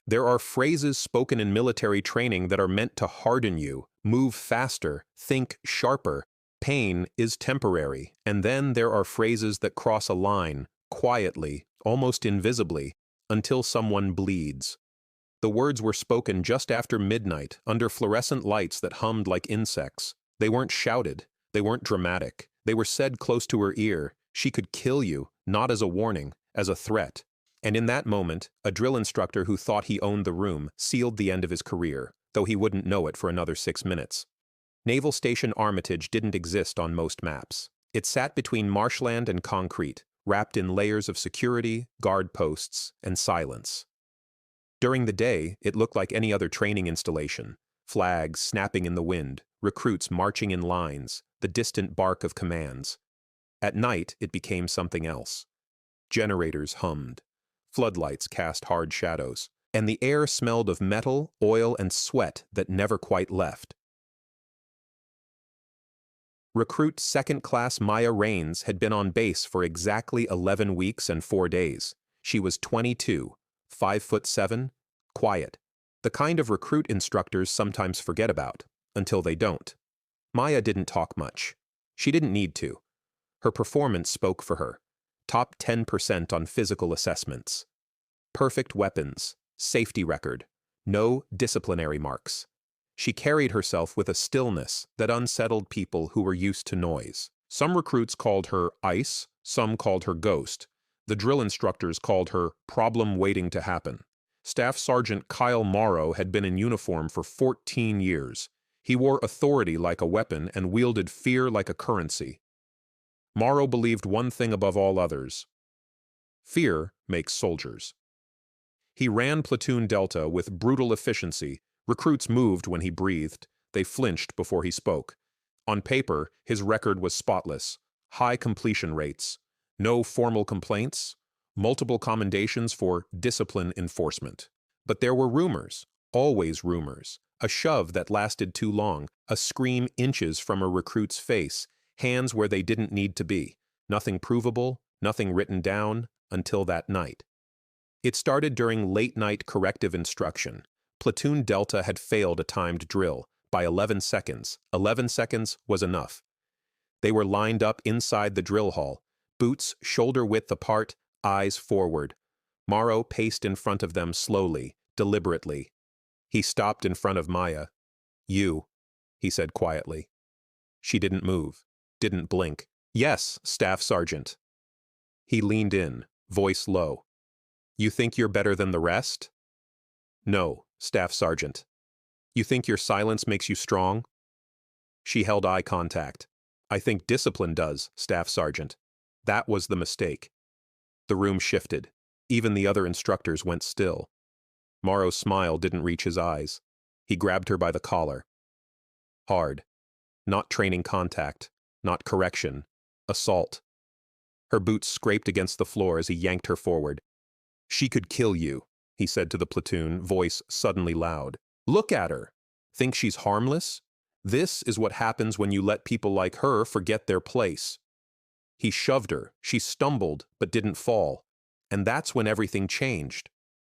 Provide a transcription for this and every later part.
There are phrases spoken in military training that are meant to harden you, move faster, think sharper. Pain is temporary, and then there are phrases that cross a line, quietly, almost invisibly, until someone bleeds. The words were spoken just after midnight, under fluorescent lights that hummed like insects. They weren't shouted. They weren't dramatic. They were said close to her ear. She could kill you, not as a warning, as a threat. And in that moment, a drill instructor who thought he owned the room sealed the end of his career, though he wouldn't know it for another 6 minutes. Naval Station Armitage didn't exist on most maps. It sat between marshland and concrete, wrapped in layers of security, guard posts, and silence. During the day, it looked like any other training installation. Flags snapping in the wind, recruits marching in lines, the distant bark of commands. At night, it became something else. Generators hummed. Floodlights cast hard shadows, and the air smelled of metal, oil, and sweat that never quite left. Recruit second-class Maya Rains had been on base for exactly 11 weeks and 4 days. She was 22, 5'7", quiet. The kind of recruit instructors sometimes forget about, until they don't. Maya didn't talk much. She didn't need to. Her performance spoke for her. Top 10% on physical assessments. Perfect weapons, safety record, no disciplinary marks. She carried herself with a stillness that unsettled people who were used to noise. Some recruits called her ice, some called her ghost. The drill instructors called her problem waiting to happen. Staff Sergeant Kyle Morrow had been in uniform for 14 years. He wore authority like a weapon and wielded fear like a currency. Morrow believed one thing above all others. Fear makes soldiers. He ran Platoon Delta with brutal efficiency. Recruits moved when he breathed. They flinched before he spoke. On paper, his record was spotless. High completion rates. No formal complaints. Multiple commendations for discipline enforcement. But there were rumors. Always rumors. A shove that lasted too long. A scream inches from a recruit's face. Hands where they didn't need to be. Nothing provable, nothing written down, until that night. It started during late-night corrective instruction. Platoon Delta had failed a timed drill by 11 seconds. 11 seconds was enough. They were lined up inside the drill hall, boots shoulder-width apart, eyes forward. Morrow paced in front of them slowly, deliberately. He stopped in front of Maya. "You," he said quietly. She didn't move. Didn't blink. "Yes, Staff Sergeant." He leaned in, voice low. "You think you're better than the rest?" "No, Staff Sergeant." "You think your silence makes you strong?" She held eye contact. "I think discipline does, Staff Sergeant." That was the mistake. The room shifted. Even the other instructors went still. Morrow's smile didn't reach his eyes. He grabbed her by the collar. Hard. Not training contact. Not correction. Assault. Her boots scraped against the floor as he yanked her forward. "She could kill you," he said to the platoon, voice suddenly loud. "Look at her. Think she's harmless? This is what happens when you let people like her forget their place." He shoved her. She stumbled, but didn't fall. And that's when everything changed.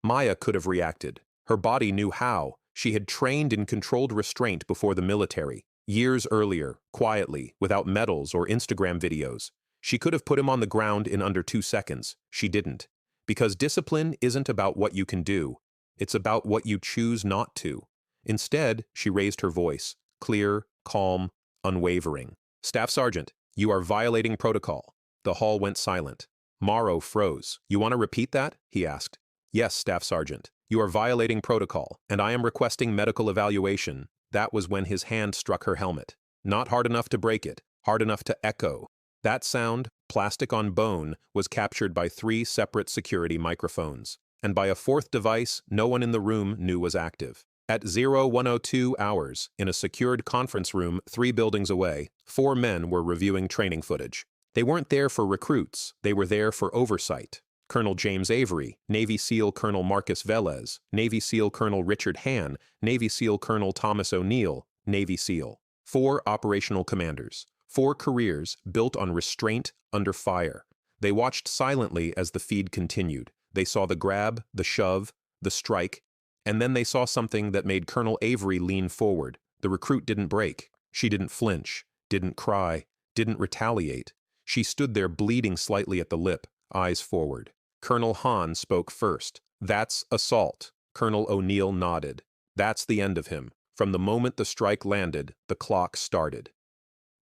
Maya could have reacted. Her body knew how. She had trained in controlled restraint before the military. Years earlier, quietly, without medals or Instagram videos. She could have put him on the ground in under 2 seconds. She didn't. Because discipline isn't about what you can do. It's about what you choose not to. Instead, she raised her voice, clear, calm, unwavering. "Staff Sergeant, you are violating protocol." The hall went silent. Morrow froze. "You want to repeat that?" he asked. "Yes, Staff Sergeant. You are violating protocol, and I am requesting medical evaluation." That was when his hand struck her helmet. Not hard enough to break it, hard enough to echo. That sound, plastic on bone, was captured by 3 separate security microphones, and by a 4th device no one in the room knew was active. At 0102 hours, in a secured conference room 3 buildings away, 4 men were reviewing training footage. They weren't there for recruits, they were there for oversight. Colonel James Avery, Navy SEAL Colonel Marcus Velez, Navy SEAL Colonel Richard Hann, Navy SEAL Colonel Thomas O'Neill, Navy SEAL. 4 operational commanders. 4 careers built on restraint under fire. They watched silently as the feed continued. They saw the grab, the shove, the strike, And then they saw something that made Colonel Avery lean forward. The recruit didn't break. She didn't flinch, didn't cry, didn't retaliate. She stood there bleeding slightly at the lip, eyes forward. Colonel Hahn spoke first. "That's assault." Colonel O'Neill nodded. "That's the end of him. From the moment the strike landed, the clock started."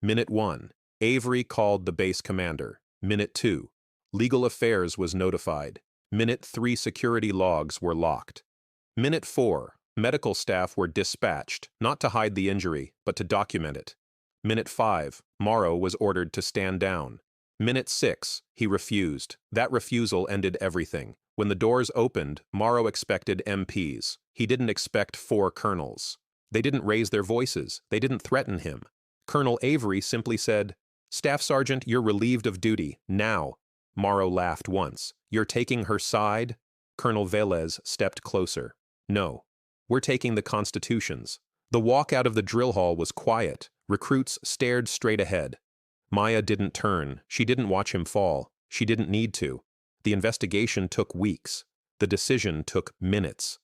Minute 1. Avery called the base commander. Minute 2. Legal Affairs was notified. Minute 3. Security logs were locked. Minute 4. Medical staff were dispatched, not to hide the injury, but to document it. Minute 5. Morrow was ordered to stand down. Minute 6. He refused. That refusal ended everything. When the doors opened, Morrow expected MPs. He didn't expect 4 colonels. They didn't raise their voices. They didn't threaten him. Colonel Avery simply said, "Staff Sergeant, you're relieved of duty. Now." Morrow laughed once. "You're taking her side?" Colonel Velez stepped closer. "No. We're taking the Constitution's." The walk out of the drill hall was quiet. Recruits stared straight ahead. Maya didn't turn. She didn't watch him fall. She didn't need to. The investigation took weeks. The decision took minutes.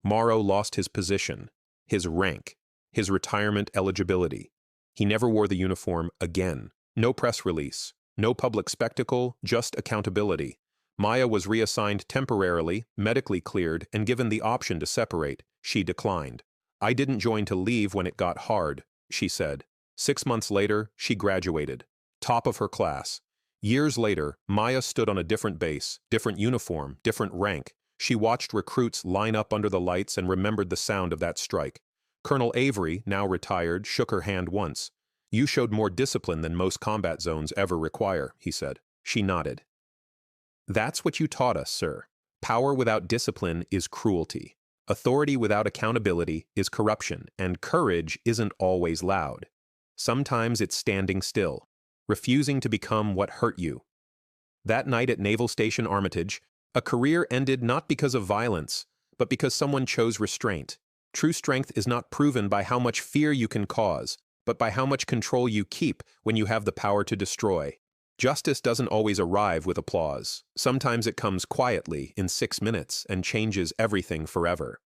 Morrow lost his position, his rank, his retirement eligibility. He never wore the uniform again. No press release, no public spectacle, just accountability. Maya was reassigned temporarily, medically cleared, and given the option to separate. She declined. "I didn't join to leave when it got hard," she said. 6 months later, she graduated. Top of her class. Years later, Maya stood on a different base, different uniform, different rank. She watched recruits line up under the lights and remembered the sound of that strike. Colonel Avery, now retired, shook her hand once. "You showed more discipline than most combat zones ever require," he said. She nodded. "That's what you taught us, sir. Power without discipline is cruelty. Authority without accountability is corruption, and courage isn't always loud. Sometimes it's standing still, refusing to become what hurt you." That night at Naval Station Armitage, a career ended not because of violence, but because someone chose restraint. True strength is not proven by how much fear you can cause, but by how much control you keep when you have the power to destroy. Justice doesn't always arrive with applause. Sometimes it comes quietly in 6 minutes and changes everything forever.